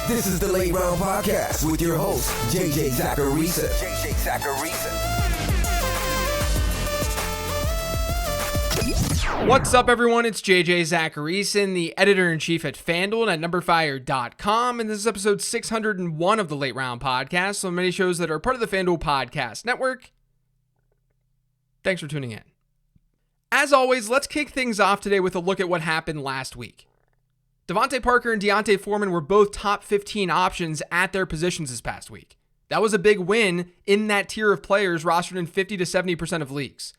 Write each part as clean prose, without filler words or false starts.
This is the Late Round Podcast with your host, JJ Zacharisa. What's up, everyone? It's JJ Zacharisa, the editor-in-chief at FanDuel and at numberfire.com, and this is episode 601 of the Late Round Podcast, so many shows that are part of the FanDuel Podcast Network. Thanks for tuning in. As always, let's kick things off today with a look at what happened last week. Devontae Parker and D'Onta Foreman were both top 15 options at their positions this past week. That was a big win in that tier of players rostered in 50 to 70% of leagues.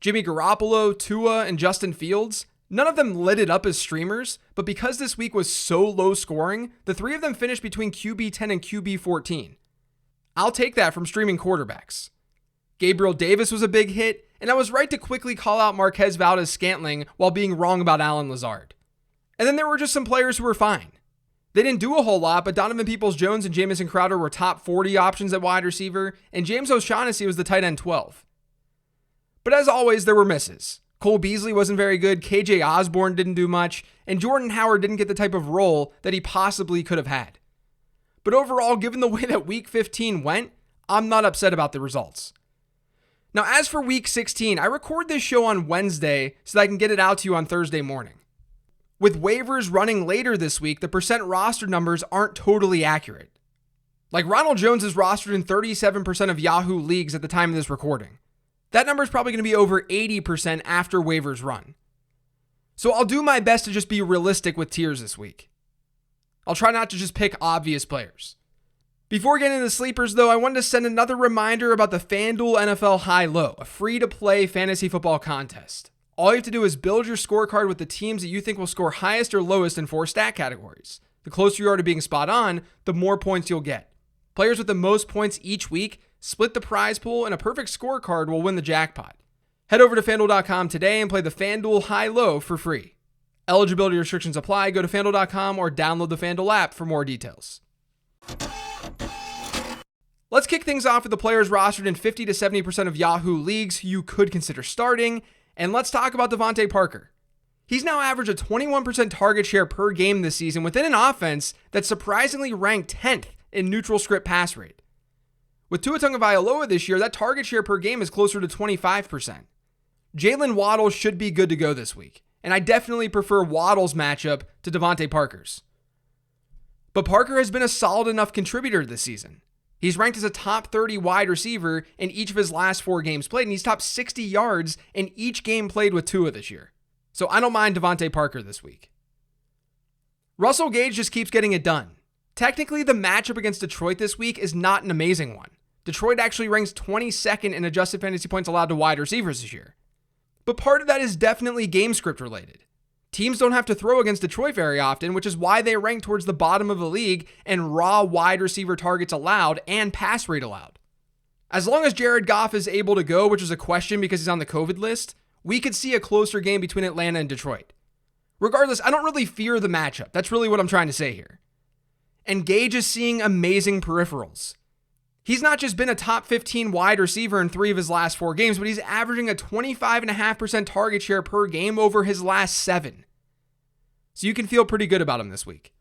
Jimmy Garoppolo, Tua, and Justin Fields, none of them lit it up as streamers, but because this week was so low scoring, the three of them finished between QB 10 and QB 14. I'll take that from streaming quarterbacks. Gabriel Davis was a big hit, and I was right to quickly call out Marquez Valdes-Scantling while being wrong about Allen Lazard. And then there were just some players who were fine. They didn't do a whole lot, but Donovan Peoples-Jones and Jamison Crowder were top 40 options at wide receiver, and James O'Shaughnessy was the tight end 12. But as always, there were misses. Cole Beasley wasn't very good, KJ Osborne didn't do much, and Jordan Howard didn't get the type of role that he possibly could have had. But overall, given the way that Week 15 went, I'm not upset about the results. Now, as for Week 16, I record this show on Wednesday so that I can get it out to you on Thursday morning. With waivers running later this week, the percent roster numbers aren't totally accurate. Like Ronald Jones is rostered in 37% of Yahoo leagues at the time of this recording. That number is probably going to be over 80% after waivers run. So I'll do my best to just be realistic with tiers this week. I'll try not to just pick obvious players. Before getting into the sleepers, though, I wanted to send another reminder about the FanDuel NFL High-Low, a free-to-play fantasy football contest. All you have to do is build your scorecard with the teams that you think will score highest or lowest in 4 stat categories. The closer you are to being spot on, the more points you'll get. Players with the most points each week split the prize pool, and a perfect scorecard will win the jackpot. Head over to FanDuel.com today and play the FanDuel High-Low for free. Eligibility restrictions apply. Go to FanDuel.com or download the FanDuel app for more details. Let's kick things off with the players rostered in 50 to 70% of Yahoo leagues who you could consider starting. And let's talk about Devontae Parker. He's now averaged a 21% target share per game this season within an offense that's surprisingly ranked 10th in neutral script pass rate. With Tua Tagovailoa this year, that target share per game is closer to 25%. Jalen Waddle should be good to go this week, and I definitely prefer Waddle's matchup to Devontae Parker's. But Parker has been a solid enough contributor this season. He's ranked as a top 30 wide receiver in each of his last 4 games played, and he's top 60 yards in each game played with Tua this year. So I don't mind Devontae Parker this week. Russell Gage just keeps getting it done. Technically, the matchup against Detroit this week is not an amazing one. Detroit actually ranks 22nd in adjusted fantasy points allowed to wide receivers this year. But part of that is definitely game script related. Teams don't have to throw against Detroit very often, which is why they rank towards the bottom of the league in raw wide receiver targets allowed and pass rate allowed. As long as Jared Goff is able to go, which is a question because he's on the COVID list, we could see a closer game between Atlanta and Detroit. Regardless, I don't really fear the matchup. That's really what I'm trying to say here. And Gage is seeing amazing peripherals. He's not just been a top 15 wide receiver in 3 of his last 4 games, but he's averaging a 25.5% target share per game over his last 7. So you can feel pretty good about him this week.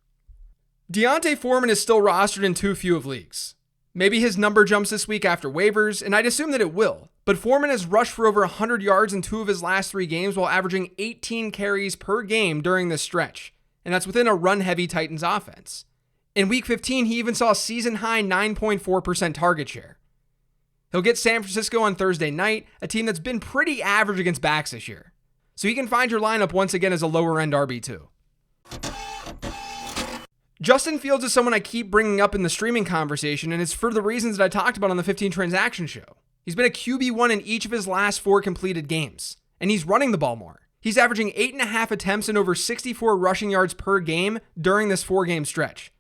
D'Onta Foreman is still rostered in too few of leagues. Maybe his number jumps this week after waivers, and I'd assume that it will. But Foreman has rushed for over 100 yards in 2 of his last 3 games while averaging 18 carries per game during this stretch. And that's within a run-heavy Titans offense. In Week 15, he even saw a season-high 9.4% target share. He'll get San Francisco on Thursday night, a team that's been pretty average against backs this year. So he can find your lineup once again as a lower-end RB2. Justin Fields is someone I keep bringing up in the streaming conversation, and it's for the reasons that I talked about on the 15 Transaction Show. He's been a QB1 in each of his last 4 completed games, and he's running the ball more. He's averaging 8.5 attempts and over 64 rushing yards per game during this 4-game stretch.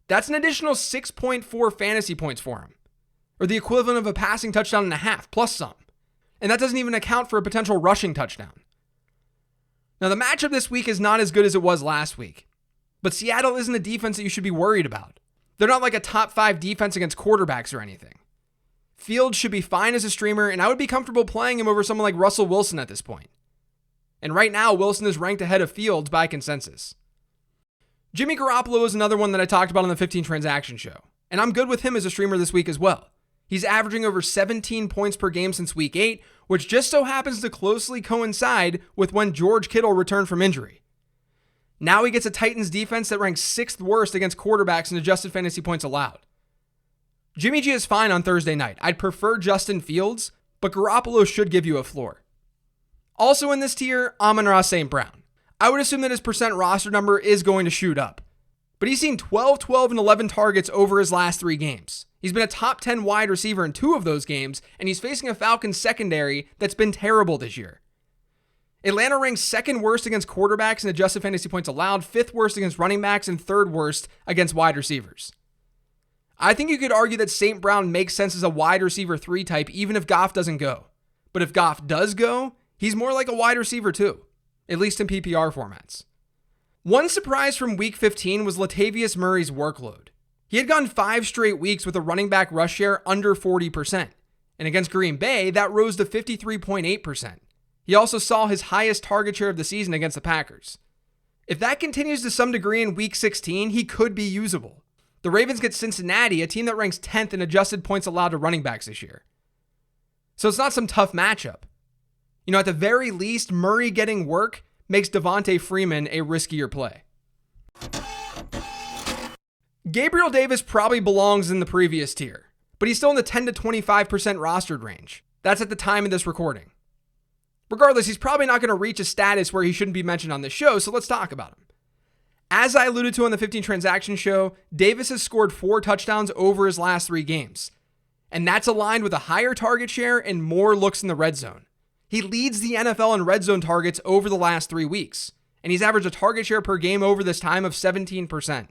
That's an additional 6.4 fantasy points for him, or the equivalent of a passing touchdown and a half, plus some. And that doesn't even account for a potential rushing touchdown. Now, the matchup this week is not as good as it was last week, but Seattle isn't a defense that you should be worried about. They're not like a top 5 defense against quarterbacks or anything. Fields should be fine as a streamer, and I would be comfortable playing him over someone like Russell Wilson at this point. And right now, Wilson is ranked ahead of Fields by consensus. Jimmy Garoppolo is another one that I talked about on the 15 transaction show, and I'm good with him as a streamer this week as well. He's averaging over 17 points per game since week 8, which just so happens to closely coincide with when George Kittle returned from injury. Now he gets a Titans defense that ranks 6th worst against quarterbacks in adjusted fantasy points allowed. Jimmy G is fine on Thursday night. I'd prefer Justin Fields, but Garoppolo should give you a floor. Also in this tier, Amon-Ra St. Brown. I would assume that his percent roster number is going to shoot up, but he's seen 12, 12, and 11 targets over his last 3 games. He's been a top 10 wide receiver in 2 of those games, and he's facing a Falcons secondary that's been terrible this year. Atlanta ranks 2nd worst against quarterbacks in adjusted fantasy points allowed, 5th worst against running backs, and 3rd worst against wide receivers. I think you could argue that St. Brown makes sense as a wide receiver 3 type even if Goff doesn't go. But if Goff does go, he's more like a wide receiver 2, at least in PPR formats. One surprise from week 15 was Latavius Murray's workload. He had gone 5 straight weeks with a running back rush share under 40%, and against Green Bay, that rose to 53.8%. He also saw his highest target share of the season against the Packers. If that continues to some degree in week 16, he could be usable. The Ravens get Cincinnati, a team that ranks 10th in adjusted points allowed to running backs this year. So it's not some tough matchup. At the very least, Murray getting work makes Devontae Freeman a riskier play. Gabriel Davis probably belongs in the previous tier, but he's still in the 10 to 25% rostered range. That's at the time of this recording. Regardless, he's probably not going to reach a status where he shouldn't be mentioned on this show, so let's talk about him. As I alluded to on the 15 transaction show, Davis has scored 4 touchdowns over his last 3 games, and that's aligned with a higher target share and more looks in the red zone. He leads the NFL in red zone targets over the last 3 weeks, and he's averaged a target share per game over this time of 17%.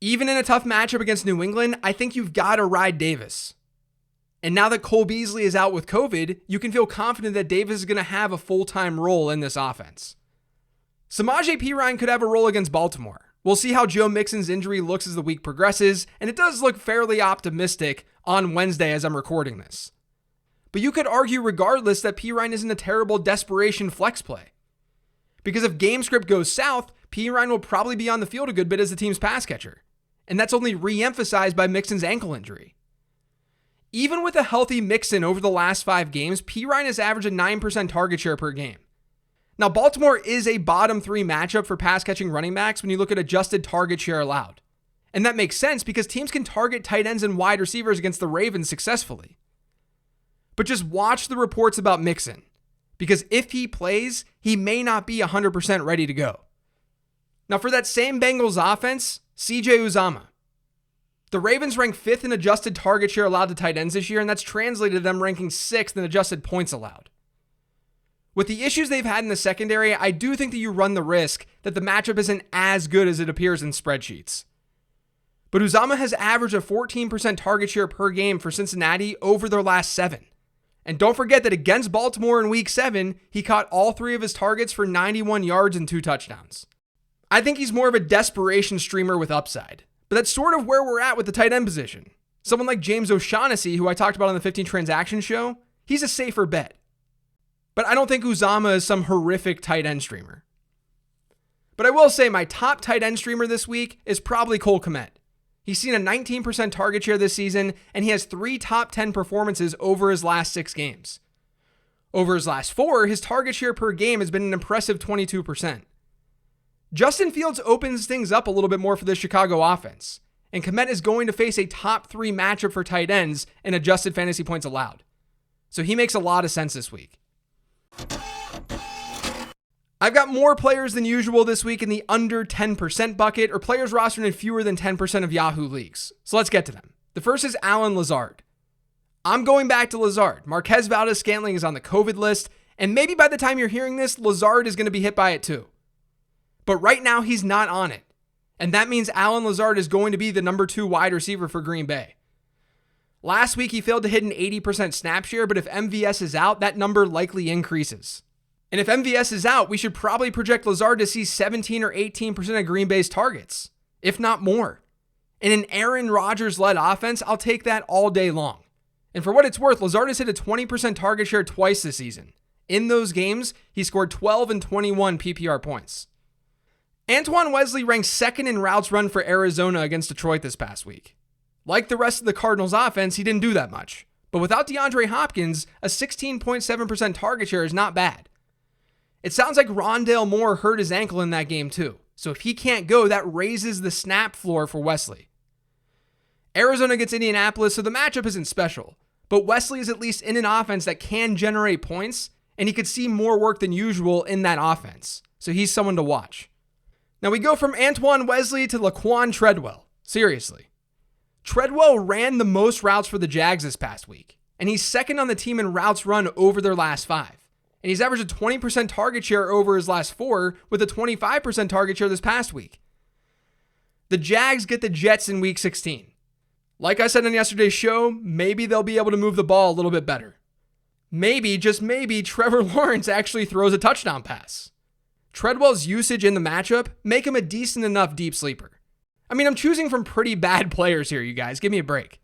Even in a tough matchup against New England, I think you've got to ride Davis. And now that Cole Beasley is out with COVID, you can feel confident that Davis is going to have a full-time role in this offense. Samaje Perine could have a role against Baltimore. We'll see how Joe Mixon's injury looks as the week progresses, and it does look fairly optimistic on Wednesday as I'm recording this. But you could argue regardless that Perine isn't a terrible desperation flex play. Because if game script goes south, Perine will probably be on the field a good bit as the team's pass catcher. And that's only re-emphasized by Mixon's ankle injury. Even with a healthy Mixon over the last 5 games, Perine has averaged a 9% target share per game. Now, Baltimore is a bottom 3 matchup for pass-catching running backs when you look at adjusted target share allowed. And that makes sense because teams can target tight ends and wide receivers against the Ravens successfully. But just watch the reports about Mixon, because if he plays, he may not be 100% ready to go. Now, for that same Bengals offense, CJ Uzomah. The Ravens rank 5th in adjusted target share allowed to tight ends this year, and that's translated to them ranking 6th in adjusted points allowed. With the issues they've had in the secondary, I do think that you run the risk that the matchup isn't as good as it appears in spreadsheets. But Uzomah has averaged a 14% target share per game for Cincinnati over their last 7. And don't forget that against Baltimore in week 7, he caught all 3 of his targets for 91 yards and 2 touchdowns. I think he's more of a desperation streamer with upside. But that's sort of where we're at with the tight end position. Someone like James O'Shaughnessy, who I talked about on the 15 transaction show, he's a safer bet. But I don't think Uzomah is some horrific tight end streamer. But I will say my top tight end streamer this week is probably Cole Kmet. He's seen a 19% target share this season, and he has 3 top 10 performances over his last 6 games. Over his last 4, his target share per game has been an impressive 22%. Justin Fields opens things up a little bit more for the Chicago offense, and Kmet is going to face a top 3 matchup for tight ends in adjusted fantasy points allowed. So he makes a lot of sense this week. I've got more players than usual this week in the under 10% bucket, or players rostered in fewer than 10% of Yahoo leagues. So let's get to them. The first is Allen Lazard. I'm going back to Lazard. Marquez Valdes-Scantling is on the COVID list, and maybe by the time you're hearing this, Lazard is going to be hit by it too. But right now, he's not on it. And that means Allen Lazard is going to be the number 2 wide receiver for Green Bay. Last week, he failed to hit an 80% snap share, but if MVS is out, that number likely increases. And if MVS is out, we should probably project Lazard to see 17 or 18% of Green Bay's targets, if not more. In an Aaron Rodgers-led offense, I'll take that all day long. And for what it's worth, Lazard has hit a 20% target share twice this season. In those games, he scored 12 and 21 PPR points. Antoine Wesley ranked second in routes run for Arizona against Detroit this past week. Like the rest of the Cardinals offense, he didn't do that much. But without DeAndre Hopkins, a 16.7% target share is not bad. It sounds like Rondale Moore hurt his ankle in that game too. So if he can't go, that raises the snap floor for Wesley. Arizona gets Indianapolis, so the matchup isn't special. But Wesley is at least in an offense that can generate points, and he could see more work than usual in that offense. So he's someone to watch. Now we go from Antoine Wesley to Laquan Treadwell. Seriously. Treadwell ran the most routes for the Jags this past week, and he's second on the team in routes run over their last 5. And he's averaged a 20% target share over his last 4 with a 25% target share this past week. The Jags get the Jets in week 16. Like I said on yesterday's show, maybe they'll be able to move the ball a little bit better. Maybe, just maybe, Trevor Lawrence actually throws a touchdown pass. Treadwell's usage in the matchup make him a decent enough deep sleeper. I mean, I'm choosing from pretty bad players here, you guys. Give me a break.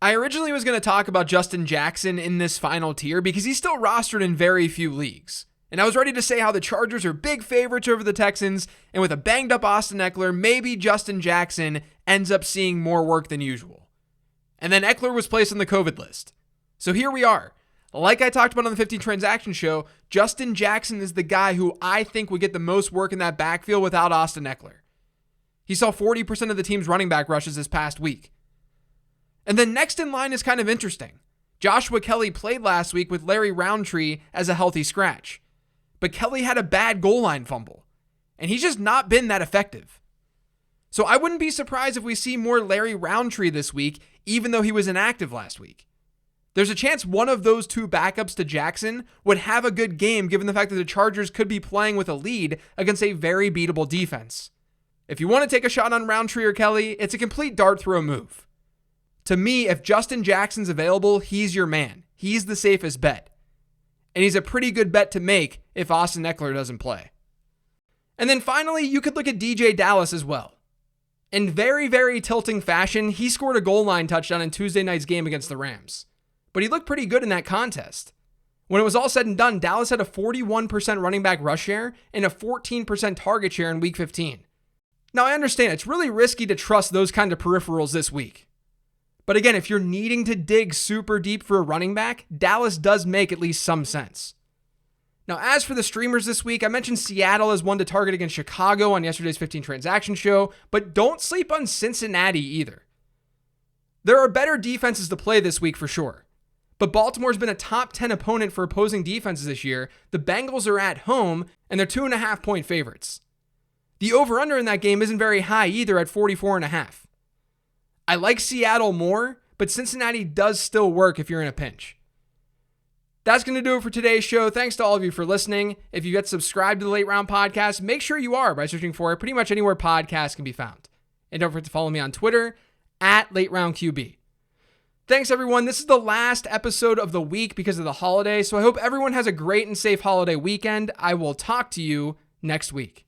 I originally was going to talk about Justin Jackson in this final tier because he's still rostered in very few leagues. And I was ready to say how the Chargers are big favorites over the Texans, and with a banged up Austin Eckler, maybe Justin Jackson ends up seeing more work than usual. And then Eckler was placed on the COVID list. So here we are. Like I talked about on the 15 Transaction Show, Justin Jackson is the guy who I think would get the most work in that backfield without Austin Eckler. He saw 40% of the team's running back rushes this past week. And then next in line is kind of interesting. Joshua Kelly played last week with Larry Roundtree as a healthy scratch. But Kelly had a bad goal line fumble. And he's just not been that effective. So I wouldn't be surprised if we see more Larry Roundtree this week, even though he was inactive last week. There's a chance one of those two backups to Jackson would have a good game given the fact that the Chargers could be playing with a lead against a very beatable defense. If you want to take a shot on Roundtree or Kelly, it's a complete dart throw move. To me, if Justin Jackson's available, he's your man. He's the safest bet. And he's a pretty good bet to make if Austin Eckler doesn't play. And then finally, you could look at DJ Dallas as well. In very, very tilting fashion, he scored a goal line touchdown in Tuesday night's game against the Rams. But he looked pretty good in that contest. When it was all said and done, Dallas had a 41% running back rush share and a 14% target share in week 15. Now, I understand it's really risky to trust those kind of peripherals this week. But again, if you're needing to dig super deep for a running back, Dallas does make at least some sense. Now, as for the streamers this week, I mentioned Seattle as one to target against Chicago on yesterday's 15 Transaction Show, but don't sleep on Cincinnati either. There are better defenses to play this week for sure. But Baltimore's been a top 10 opponent for opposing defenses this year. The Bengals are at home, and they're 2.5-point favorites. The over-under in that game isn't very high either at 44.5. I like Seattle more, but Cincinnati does still work if you're in a pinch. That's going to do it for today's show. Thanks to all of you for listening. If you get subscribed to the Late Round Podcast, make sure you are by searching for it pretty much anywhere podcasts can be found. And don't forget to follow me on Twitter at LateRoundQB. Thanks, everyone. This is the last episode of the week because of the holiday, so I hope everyone has a great and safe holiday weekend. I will talk to you next week.